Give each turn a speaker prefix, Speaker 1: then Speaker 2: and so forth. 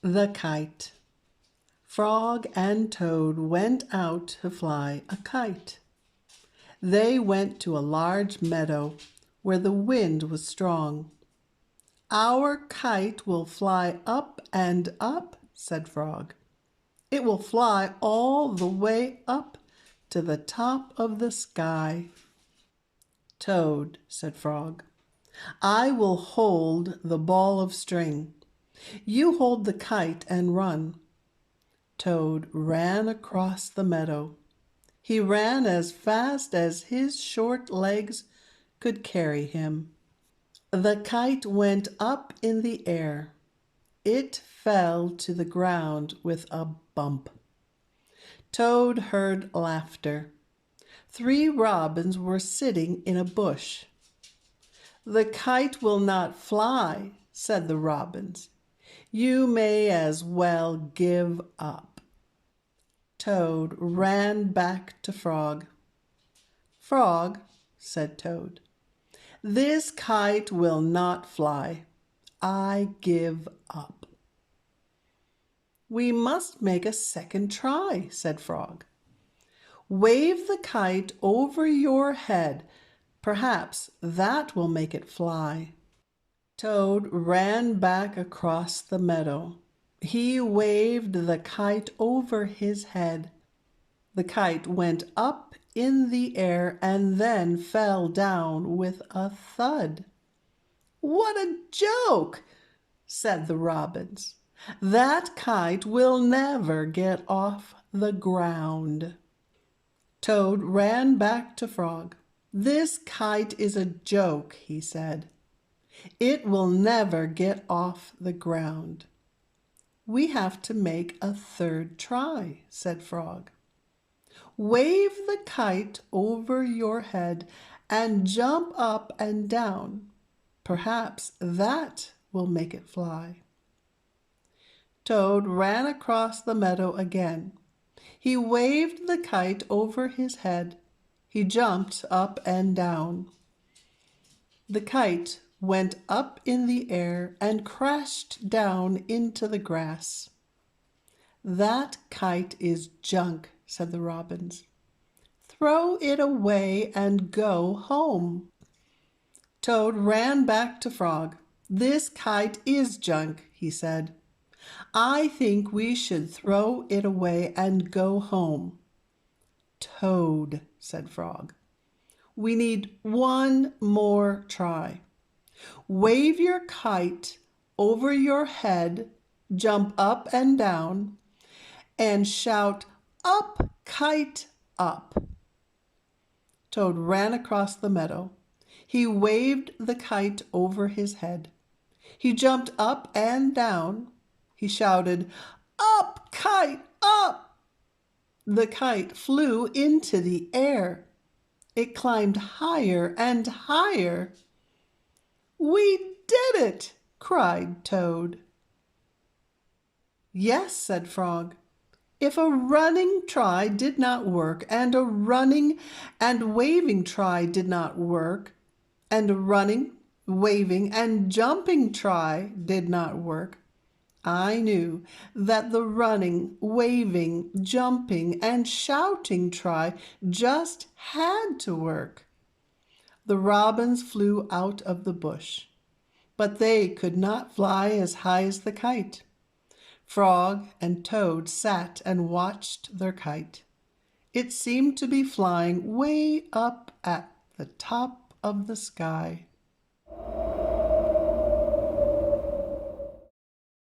Speaker 1: The Kite. Frog and Toad went out to fly a kite. They went to a large meadow where the wind was strong. "Our kite will fly up and up," said Frog. "It will fly all the way up to the top of the sky." "Toad," said Frog, "I will hold the ball of string. You hold the kite and run." Toad ran across the meadow. He ran as fast as his short legs could carry him. The kite went up in the air. It fell to the ground with a bump. Toad heard laughter. 3 robins were sitting in a bush. "The kite will not fly," said the robins. "You may as well give up." Toad ran back to Frog. "Frog," said Toad, "this kite will not fly. I give up." "We must make a second try," said Frog. "Wave the kite over your head. Perhaps that will make it fly." Toad ran back across the meadow. He waved the kite over his head. The kite went up in the air and then fell down with a thud. "What a joke!" said the robins. "That kite will never get off the ground." Toad ran back to Frog. "This kite is a joke," he said. "It will never get off the ground." "We have to make a third try," said Frog. "Wave the kite over your head and jump up and down. Perhaps that will make it fly." Toad ran across the meadow again. He waved the kite over his head. He jumped up and down. The kite went up in the air and crashed down into the grass. "That kite is junk," said the robins. "Throw it away and go home." Toad ran back to Frog. "This kite is junk," he said. "I think we should throw it away and go home." "Toad," said Frog, "we need one more try. Wave your kite over your head, jump up and down, and shout, 'Up, kite, up.'" Toad ran across the meadow. He waved the kite over his head. He jumped up and down. He shouted, "Up, kite, up!" The kite flew into the air. It climbed higher and higher. "We did it!" cried Toad. "Yes," said Frog. "If a running try did not work, and a running and waving try did not work, and a running, waving, and jumping try did not work, I knew that the running, waving, jumping, and shouting try just had to work." The robins flew out of the bush, but they could not fly as high as the kite. Frog and Toad sat and watched their kite. It seemed to be flying way up at the top of the sky.